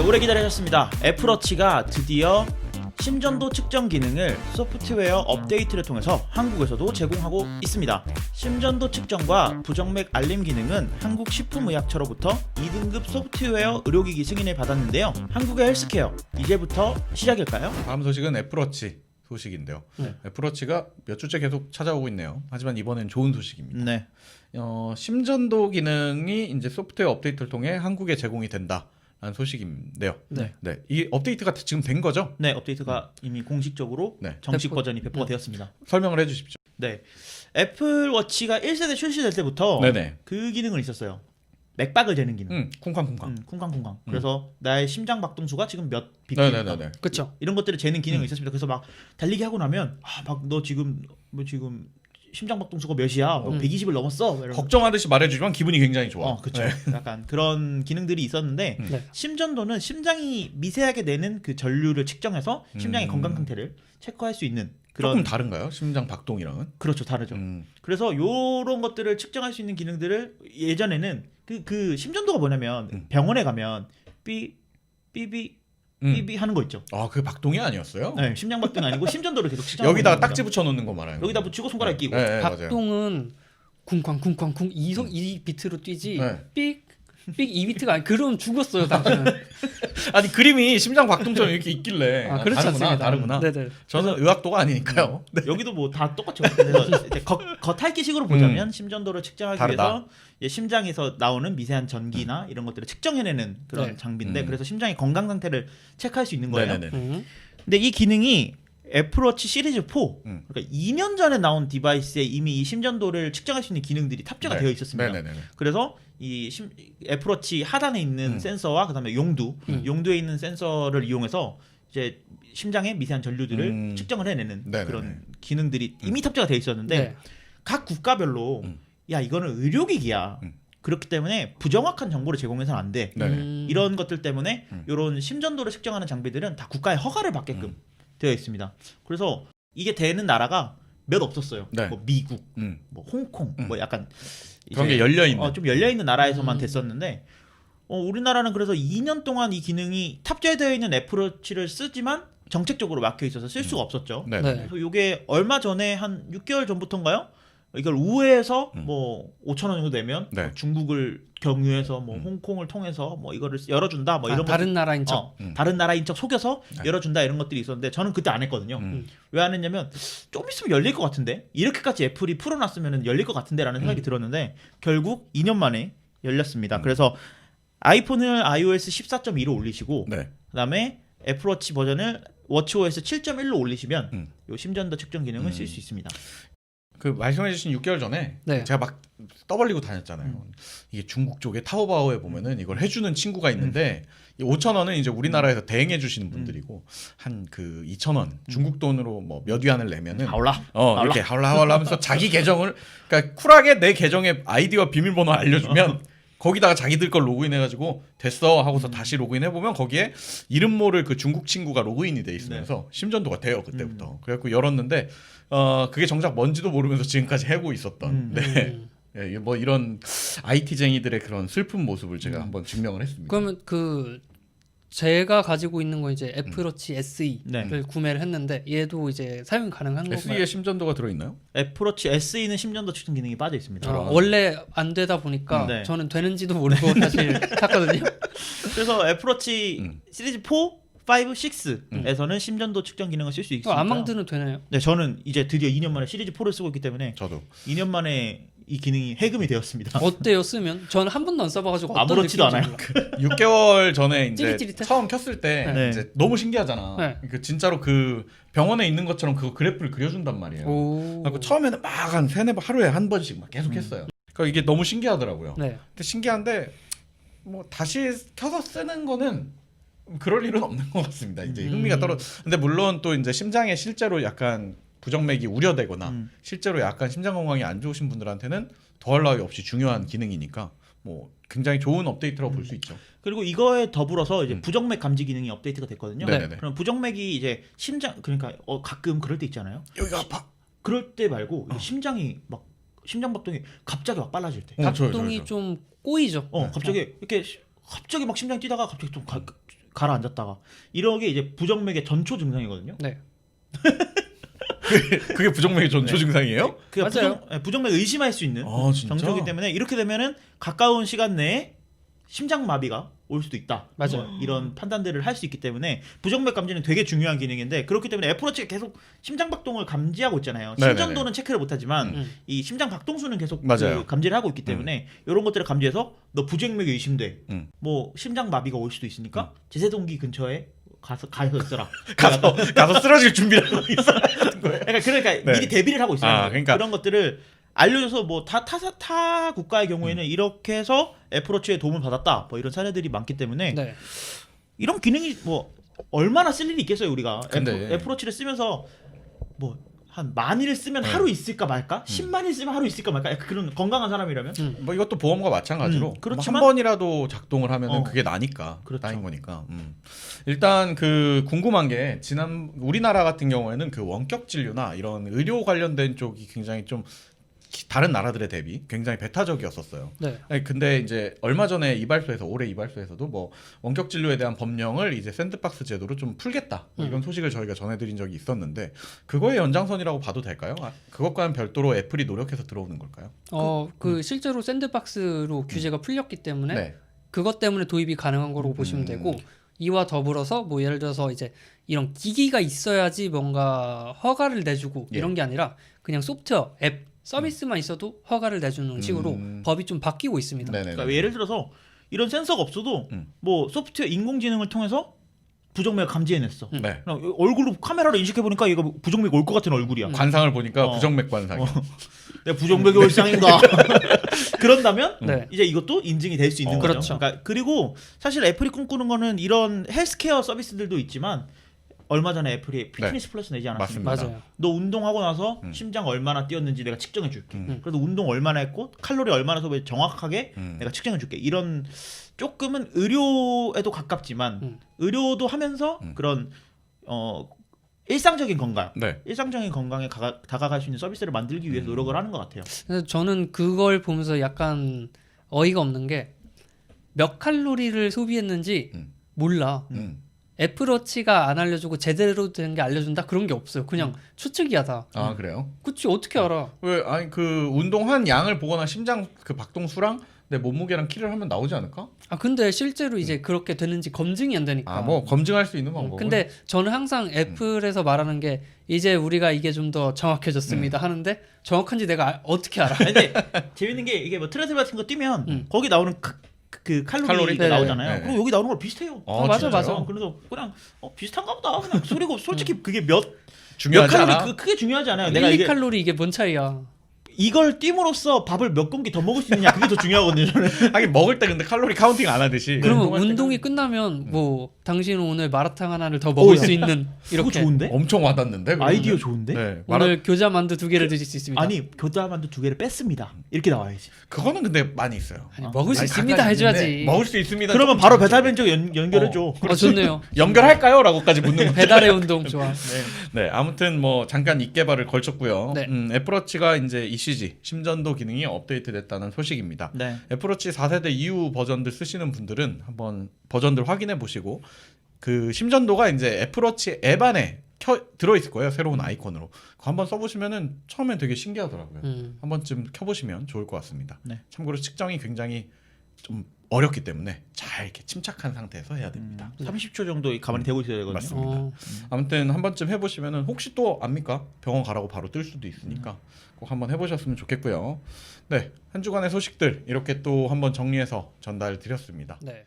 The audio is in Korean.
오래 기다리셨습니다. 애플워치가 드디어 심전도 측정 기능을 소프트웨어 업데이트를 통해서 한국에서도 제공하고 있습니다. 심전도 측정과 부정맥 알림 기능은 한국식품의약처로부터 2등급 소프트웨어 의료기기 승인을 받았는데요. 한국의 헬스케어 이제부터 시작일까요? 다음 소식은 애플워치 소식인데요. 애플워치가 몇 주째 계속 찾아오고 있네요. 하지만 이번엔 좋은 소식입니다. 네. 심전도 기능이 이제 소프트웨어 업데이트를 통해 한국에 제공이 된다라는 소식인데요. 네. 이 업데이트가 지금 된 거죠? 네, 업데이트가 이미 공식적으로 네. 정식 버전이 배포가 되었습니다. 설명을 해주십시오. 네. 애플워치가 1세대 출시될 때부터 네네. 그 기능은 있었어요. 맥박을 재는 기능. 쿵쾅쿵쾅. 쿵쾅쿵쾅. 그래서 나의 심장 박동수가 지금 몇 BPM이다. 네네네. 그렇죠. 이런 것들을 재는 기능이 있었습니다. 그래서 막 달리기 하고 나면 막 너 지금 심장 박동수가 몇이야? 120을 넘었어. 이러면서. 걱정하듯이 말해주지만 기분이 굉장히 좋아. 그렇죠. 약간 그런 기능들이 있었는데 네. 심전도는 심장이 미세하게 내는 그 전류를 측정해서 심장의 건강 상태를 체크할 수 있는 그런 조금 다른가요? 심장 박동이랑은? 그렇죠, 다르죠. 그래서 요런 것들을 측정할 수 있는 기능들을 예전에는 그 심전도가 뭐냐면 병원에 가면 삐비 하는 거 있죠. 아, 그 박동이 아니었어요? 네, 심장 박동이 아니고 심전도를 계속 측정하는 여기다가 겁니다. 딱지 붙여놓는 거 말아요. 여기다 붙이고 손가락 끼고. 네, 맞아요. 박동은 쿵쾅쿵쾅쿵 2비트로 뛰지 네. 삑 2비트가 아니 그럼 죽었어요 당신은. 아니 그림이 심장 박동처럼 이렇게 있길래 아, 그렇지 않습니다. 다르구나. 네네. 저는 의학도가 아니니까요. 네. 여기도 뭐 다 똑같죠. 그래서 이제 겉핥기식으로 보자면 심전도를 측정하기 다르다. 위해서 이제 심장에서 나오는 미세한 전기나 이런 것들을 측정해내는 그런 네. 장비인데 그래서 심장의 건강 상태를 체크할 수 있는 거예요. 네네네. 근데 이 기능이 애플워치 시리즈 4 그러니까 2년 전에 나온 디바이스에 이미 이 심전도를 측정할 수 있는 기능들이 탑재가 네. 되어 있었습니다. 네네네. 그래서 이 애플워치 하단에 있는 센서와 그다음에 용두에 있는 센서를 이용해서 이제 심장의 미세한 전류들을 측정을 해내는 네네네. 그런 기능들이 이미 탑재가 되어 있었는데 네. 각 국가별로 야 이거는 의료기기야. 그렇기 때문에 부정확한 정보를 제공해서는 안 돼. 네네. 이런 것들 때문에 이런 심전도를 측정하는 장비들은 다 국가의 허가를 받게끔 되어 있습니다. 그래서 이게 되는 나라가 몇 없었어요. 네. 뭐 미국, 뭐 홍콩, 뭐 약간 그런 이제 게 열려 있는. 좀 열려 있는 나라에서만 됐었는데 우리나라는 그래서 2년 동안 이 기능이 탑재되어 있는 애플워치를 쓰지만 정책적으로 막혀 있어서 쓸 수가 없었죠. 네네. 네. 그래서 이게 얼마 전에 한 6개월 전부터인가요? 이걸 우회해서 뭐 5,000원 정도 내면 네. 뭐 중국을 경유해서 뭐 홍콩을 통해서 뭐 이거를 열어준다 뭐 이런 다른 나라인 척. 다른 나라인 척 속여서 열어준다 이런 것들이 있었는데 저는 그때 안 했거든요. 왜 안 했냐면 좀 있으면 열릴 것 같은데 이렇게까지 애플이 풀어놨으면 열릴 것 같은데라는 생각이 들었는데 결국 2년 만에 열렸습니다. 그래서 아이폰을 iOS 14.2로 올리시고 네. 그다음에 애플워치 버전을 워치OS 7.1로 올리시면 요 심전도 측정 기능을 쓸 수 있습니다. 그 말씀해주신 6개월 전에 네. 제가 막 떠벌리고 다녔잖아요. 이게 중국 쪽에 타오바오에 보면은 이걸 해주는 친구가 있는데 이 5,000원은 이제 우리나라에서 대행해 주시는 분들이고 한 그 2,000원 중국 돈으로 뭐 몇 위안을 내면은 하울라 이렇게 하울라 하면서 자기 계정을 그러니까 쿨하게 내 계정의 아이디와 비밀번호 알려주면 거기다가 자기들 걸 로그인해가지고 됐어 하고서 다시 로그인해보면 거기에 이름 모를 그 중국 친구가 로그인이 돼 있으면서 심전도가 돼요 그때부터. 그래갖고 열었는데 그게 정작 뭔지도 모르면서 지금까지 해고 있었던. 네. 예, 뭐 이런 IT쟁이들의 그런 슬픈 모습을 제가 한번 증명을 했습니다. 그러면 그 제가 가지고 있는 건 이제 애플워치 SE를 네. 구매를 했는데 얘도 이제 사용 가능한 건가요? SE에 심전도가 들어있나요? 애플워치 SE는 심전도 측정 기능이 빠져 있습니다. 원래 안 되다 보니까 네. 저는 되는지도 모르고 사실 샀거든요. 그래서 애플워치 시리즈 4, 5, 6에서는 심전도 측정 기능을 쓸 수 있으니까. 아망드는 되나요? 네, 저는 이제 드디어 2년 만에 시리즈 4를 쓰고 있기 때문에 저도. 2년 만에 이 기능이 해금이 되었습니다. 어때요 쓰면? 저는 한 번도 안 써봐가지고 어떤 아무렇지도 느낌인지 않아요. 몰라. 6개월 전에 이제 찌릿찌릿해? 처음 켰을 때 네. 이제 너무 신기하잖아. 네. 그 진짜로 그 병원에 있는 것처럼 그 그래프를 그려준단 말이에요. 오. 그래서 처음에는 막 한 세네 번 하루에 한 번씩 막 계속 했어요. 그러니까 이게 너무 신기하더라고요. 네. 근데 신기한데 뭐 다시 켜서 쓰는 거는 그럴 일은 없는 것 같습니다. 이제 흥미가 떨어. 근데 물론 또 이제 심장에 실제로 약간 부정맥이 우려되거나 실제로 약간 심장 건강이 안 좋으신 분들한테는 더할 나위 없이 중요한 기능이니까 뭐 굉장히 좋은 업데이트라고 볼 수 있죠. 그리고 이거에 더불어서 이제 부정맥 감지 기능이 업데이트가 됐거든요. 네네네. 그럼 부정맥이 이제 심장 그러니까 가끔 그럴 때 있잖아요. 여기가 아파. 그럴 때 말고 심장이 막 심장 박동이 갑자기 막 빨라질 때. 저요. 박동이 좀 꼬이죠. 갑자기 이렇게 갑자기 막 심장이 뛰다가 갑자기 좀 가라앉았다가 이러게 이제 부정맥의 전초 증상이거든요. 네. 그게 부정맥의 전초 네. 증상이에요? 맞아요. 부정맥 의심할 수 있는 아, 진짜? 정초이기 때문에 이렇게 되면은 가까운 시간 내에 심장마비가 올 수도 있다. 맞아요. 이런 판단들을 할 수 있기 때문에 부정맥 감지는 되게 중요한 기능인데 그렇기 때문에 애플워치가 계속 심장 박동을 감지하고 있잖아요. 네네네. 심전도는 체크를 못하지만 음. 이 심장 박동수는 계속 맞아요. 그 감지를 하고 있기 때문에 이런 것들을 감지해서 너 부정맥이 의심돼. 음. 뭐 심장 마비가 올 수도 있으니까 제세동기 근처에 가서 있어라. 가서 쓰러질 준비를 하고 있어야 하는 거예요. 그러니까 네. 미리 대비를 하고 있어요. 그러니까 그런 것들을 알려줘서 뭐 타 국가의 경우에는 이렇게 해서 애플워치의 도움을 받았다. 뭐 이런 사례들이 많기 때문에 네. 이런 기능이 뭐 얼마나 쓸 일이 있겠어요 우리가. 근데- 애플워치를 쓰면서 뭐 한 10,000일 쓰면 하루 있을까 말까? 100,000일 쓰면 하루 있을까 말까? 약간 그런 건강한 사람이라면 뭐 이것도 보험과 마찬가지로 그렇지만- 한 번이라도 작동을 하면은 어. 그게 나니까 그렇죠. 나인 거니까. 일단 그 궁금한 게 지난 우리나라 같은 경우에는 그 원격 진료나 이런 의료 관련된 쪽이 굉장히 좀 다른 나라들에 대비 굉장히 배타적이었었어요. 네. 아니, 근데 이제 얼마 전에 올해 이발소에서도 뭐 원격 진료에 대한 법령을 이제 샌드박스 제도로 좀 풀겠다 뭐 이런 소식을 저희가 전해드린 적이 있었는데 그거의 연장선이라고 봐도 될까요? 그것과는 별도로 애플이 노력해서 들어오는 걸까요? 실제로 샌드박스로 규제가 풀렸기 때문에 네. 그것 때문에 도입이 가능한 거라고 보시면 되고 이와 더불어서 뭐 예를 들어서 이제 이런 기기가 있어야지 뭔가 허가를 내주고 예. 이런 게 아니라 그냥 소프트웨어, 앱, 서비스만 있어도 허가를 내주는 식으로 법이 좀 바뀌고 있습니다. 네네. 그러니까 예를 들어서 이런 센서가 없어도 뭐 소프트웨어 인공지능을 통해서 부정맥을 감지해냈어. 네. 그냥 얼굴로 카메라로 인식해 보니까 얘가 부정맥 올 것 같은 얼굴이야. 관상을 보니까 어. 부정맥 관상. 내가 부정맥이 올 상인가? 그런다면 네. 이제 이것도 인증이 될 수 있는 거죠. 그렇죠. 그러니까 그리고 사실 애플이 꿈꾸는 거는 이런 헬스케어 서비스들도 있지만 얼마 전에 애플이 피트니스 플러스 내지 않았습니까? 맞습니다. 맞아요. 너 운동하고 나서 심장 얼마나 뛰었는지 내가 측정해 줄게. 그래서 운동 얼마나 했고 칼로리 얼마나 소비 정확하게 내가 측정해 줄게. 이런 조금은 의료에도 가깝지만 의료도 하면서 그런 일상적인 건강, 네. 일상적인 건강에 다가갈 수 있는 서비스를 만들기 위해서 노력을 하는 것 같아요. 그래서 저는 그걸 보면서 약간 어이가 없는 게 몇 칼로리를 소비했는지 몰라. 애플워치가 안 알려주고 제대로 된 게 알려준다 그런 게 없어요. 그냥 추측이야 다. 아 그래요? 그치 어떻게 알아? 왜 아니 그 운동한 양을 보거나 심장 그 박동수랑 내 몸무게랑 키를 하면 나오지 않을까? 아 근데 실제로 이제 그렇게 되는지 검증이 안 되니까. 아 뭐 검증할 수 있는 방법. 근데 저는 항상 애플에서 말하는 게 이제 우리가 이게 좀 더 정확해졌습니다 하는데 정확한지 내가 어떻게 알아? 근데 재밌는 게 이게 뭐 트레드 같은 거 뛰면 거기 나오는 그 칼로리가 칼로리? 나오잖아요. 네네. 그리고 여기 나오는 거 비슷해요. 맞아, 진짜요? 맞아. 그래서 그냥 비슷한가 보다. 그냥 소리고 솔직히 그게 몇 중요하지 칼로리 않아. 크게 중요하지 않아요. 1, 내가 이게 2칼로리 이게 뭔 차이야? 이걸 띄움으로써 밥을 몇 공기 더 먹을 수 있느냐 그게 더 중요하거든요. 저는. 하긴 먹을 때 근데 칼로리 카운팅 안 하듯이. 그러면 운동할 때는 운동이 끝나면 뭐 당신은 오늘 마라탕 하나를 더 먹을 수 있는 그거 이렇게 좋은데? 엄청 와닿는데. 그러면? 아이디어 좋은데? 네. 오늘 교자 만두 2개를 드실 수 있습니다. 아니 교자만두 2개를 뺐습니다. 이렇게 나와야지. 그거는 근데 많이 있어요. 아니, 먹을 수 아니, 있습니다 가까이 해줘야지. 있는데 먹을 수 있습니다. 그러면 바로 배달 벤저 연결해줘. 좋네요. 연결할까요?라고까지 묻는 거. 배달의 운동 좋아. 네, 아무튼 뭐 잠깐 입개발을 걸쳤고요. 네. 애플워치가 이제 ECG 심전도 기능이 업데이트됐다는 소식입니다. 네. 애플워치 4세대 이후 버전들 쓰시는 분들은 한번 버전들 확인해 보시고 그 심전도가 이제 애플워치 앱 안에 들어 있을 거예요. 새로운 아이콘으로. 그거 한번 써보시면은 처음엔 되게 신기하더라고요. 한 번쯤 켜보시면 좋을 것 같습니다. 네. 참고로 측정이 굉장히 좀 어렵기 때문에 잘 이렇게 침착한 상태에서 해야 됩니다. 30초 정도 가만히 대고 있어야 되거든요. 맞습니다. 아무튼 한 번쯤 해보시면은 혹시 또 압니까? 병원 가라고 바로 뜰 수도 있으니까 꼭 한번 해보셨으면 좋겠고요. 네, 한 주간의 소식들 이렇게 또 한번 정리해서 전달 드렸습니다. 네.